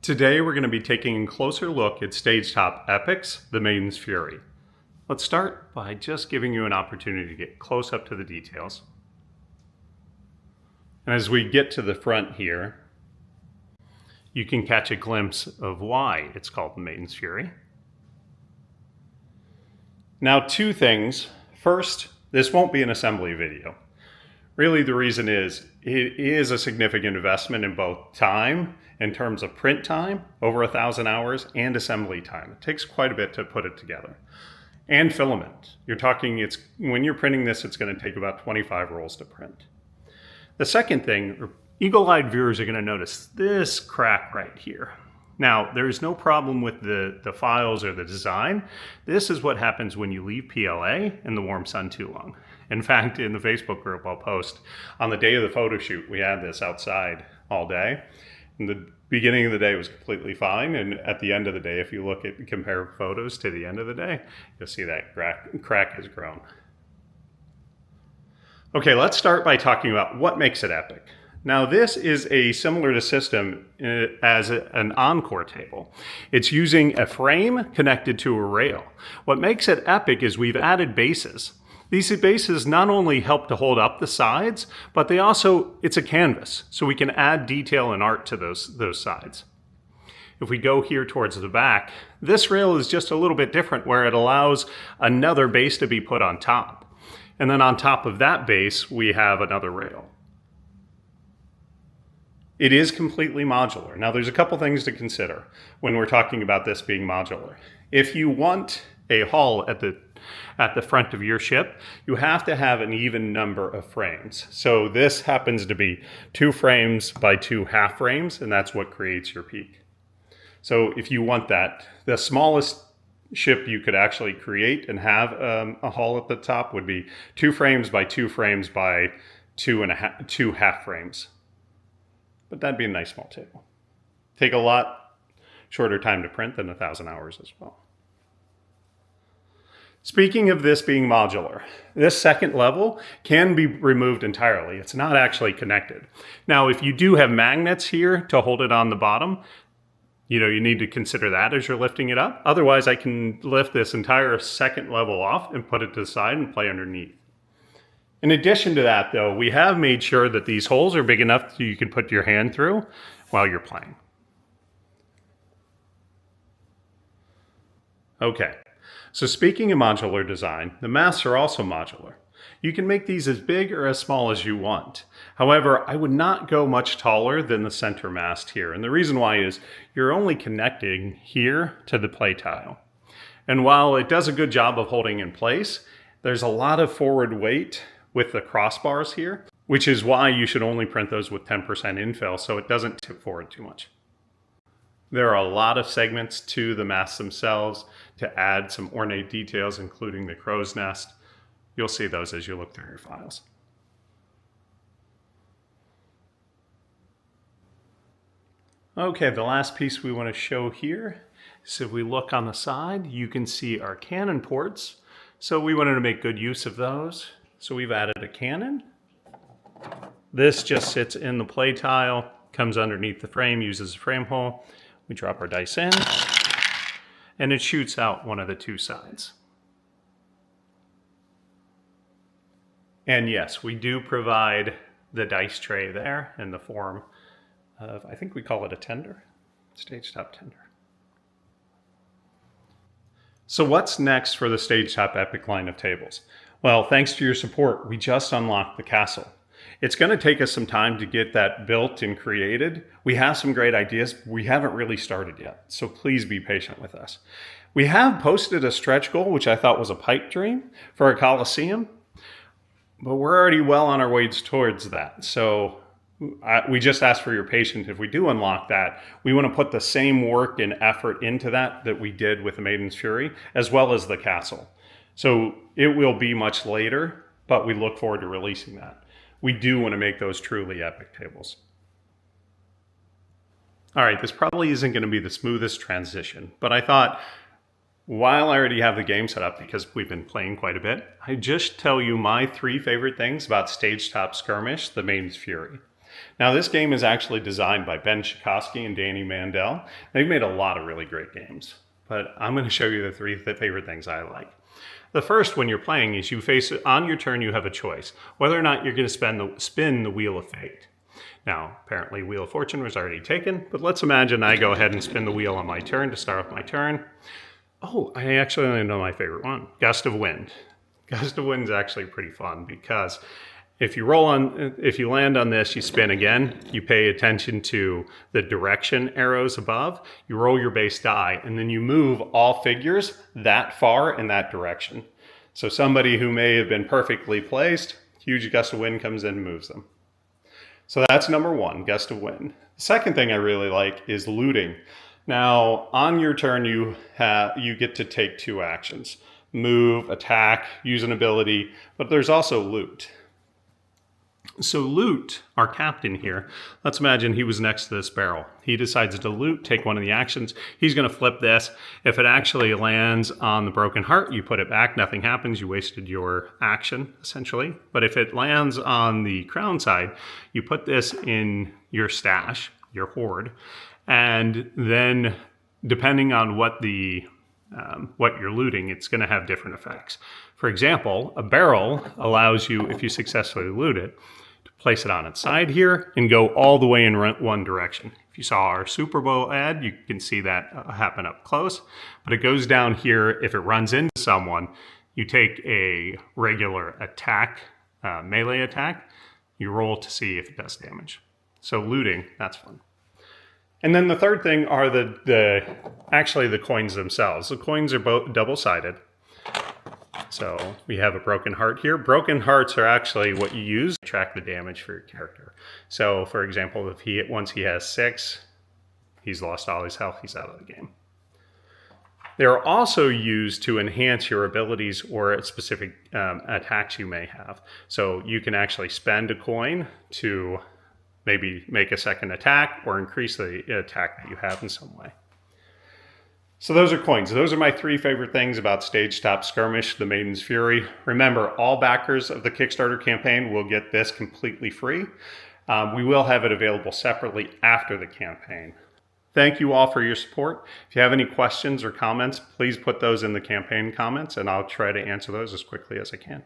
Today we're going to be taking a closer look at StageTop Epic's The Maiden's Fury. Let's start by just giving you an opportunity to get close up to the details. And as we get to the front here, you can catch a glimpse of why it's called The Maiden's Fury. Now, two things. First, this won't be an assembly video. Really, the reason is it is a significant investment in both time, in terms of print time, over 1,000 hours, and assembly time. It takes quite a bit to put it together. And filament. You're talking, when you're printing this, it's going to take about 25 rolls to print. The second thing, eagle-eyed viewers are going to notice this crack right here. Now, there's no problem with the files or the design. This is what happens when you leave PLA in the warm sun too long. In fact, in the Facebook group I'll post, on the day of the photo shoot, we had this outside all day. And the beginning of the day was completely fine. And at the end of the day, if you look at compare photos to the end of the day, you'll see that crack has grown. Okay, let's start by talking about what makes it epic. Now, this is similar to system as an encore table. It's using a frame connected to a rail. What makes it epic is we've added bases. These bases not only help to hold up the sides, but it's a canvas, so we can add detail and art to those sides. If we go here towards the back, this rail is just a little bit different where it allows another base to be put on top. And then on top of that base, we have another rail. It is completely modular. Now, there's a couple things to consider when we're talking about this being modular. If you want a hull at the front of your ship, you have to have an even number of frames. So this happens to be 2 frames by 2 half frames, and that's what creates your peak. So if you want that, the smallest ship you could actually create and have a hull at the top would be 2 frames by 2 frames by 2 half frames. But that'd be a nice small table. Take a lot shorter time to print than 1,000 hours as well. Speaking of this being modular, this second level can be removed entirely. It's not actually connected. Now, if you do have magnets here to hold it on the bottom, you need to consider that as you're lifting it up. Otherwise, I can lift this entire second level off and put it to the side and play underneath. In addition to that, though, we have made sure that these holes are big enough so you can put your hand through while you're playing. Okay, so speaking of modular design, the masts are also modular. You can make these as big or as small as you want. However, I would not go much taller than the center mast here. And the reason why is you're only connecting here to the play tile. And while it does a good job of holding in place, there's a lot of forward weight with the crossbars here, which is why you should only print those with 10% infill so it doesn't tip forward too much. There are a lot of segments to the masts themselves to add some ornate details, including the crow's nest. You'll see those as you look through your files. Okay, the last piece we want to show here is if we look on the side, you can see our cannon ports. So we wanted to make good use of those. So we've added a cannon. This just sits in the play tile, comes underneath the frame, uses a frame hole. We drop our dice in, and it shoots out one of the 2 sides. And yes, we do provide the dice tray there in the form of, I think we call it a tender, StageTop tender. So what's next for the StageTop Epic line of tables? Well, thanks to your support, we just unlocked the castle. It's going to take us some time to get that built and created. We have some great ideas. We haven't really started yet, so please be patient with us. We have posted a stretch goal, which I thought was a pipe dream for a Coliseum, but we're already well on our way towards that. So we just ask for your patience. If we do unlock that, we want to put the same work and effort into that we did with the Maiden's Fury, as well as the castle. So it will be much later, but we look forward to releasing that. We do want to make those truly epic tables. All right, this probably isn't going to be the smoothest transition, but I thought, while I already have the game set up because we've been playing quite a bit, I just tell you my 3 favorite things about StageTop Skirmish, The Maiden's Fury. Now, this game is actually designed by Ben Chikowski and Danny Mandel. They've made a lot of really great games, but I'm going to show you the three favorite things I like. The first, when you're playing, is you face on your turn, you have a choice whether or not you're going to spin the Wheel of Fate. Now, apparently Wheel of Fortune was already taken, but let's imagine I go ahead and spin the wheel on my turn to start off my turn. Oh, I actually only know my favorite one, Gust of Wind. Gust of Wind is actually pretty fun because if you land on this, you spin again, you pay attention to the direction arrows above, you roll your base die, and then you move all figures that far in that direction. So somebody who may have been perfectly placed, huge gust of wind comes in and moves them. So that's number one, gust of wind. The second thing I really like is looting. Now, on your turn, you get to take two actions. Move, attack, use an ability, but there's also loot. So loot, our captain here, let's imagine he was next to this barrel. He decides to loot, take one of the actions. He's going to flip this. If it actually lands on the broken heart, you put it back. Nothing happens. You wasted your action, essentially. But if it lands on the crown side, you put this in your stash, your hoard, and then depending on what you're looting, it's going to have different effects. For example, a barrel allows you, if you successfully loot it, to place it on its side here and go all the way in one direction. If you saw our Super Bowl ad, you can see that happen up close. But it goes down here. If it runs into someone, you take a regular attack, melee attack. You roll to see if it does damage. So looting, that's fun. And then the third thing are actually the coins themselves. The coins are both double-sided. So we have a broken heart here. Broken hearts are actually what you use to track the damage for your character. So for example, once he has 6, he's lost all his health, he's out of the game. They're also used to enhance your abilities or specific attacks you may have. So you can actually spend a coin to maybe make a second attack or increase the attack that you have in some way. So those are coins. Those are my 3 favorite things about StageTop Skirmish, the Maiden's Fury. Remember, all backers of the Kickstarter campaign will get this completely free. We will have it available separately after the campaign. Thank you all for your support. If you have any questions or comments, please put those in the campaign comments and I'll try to answer those as quickly as I can.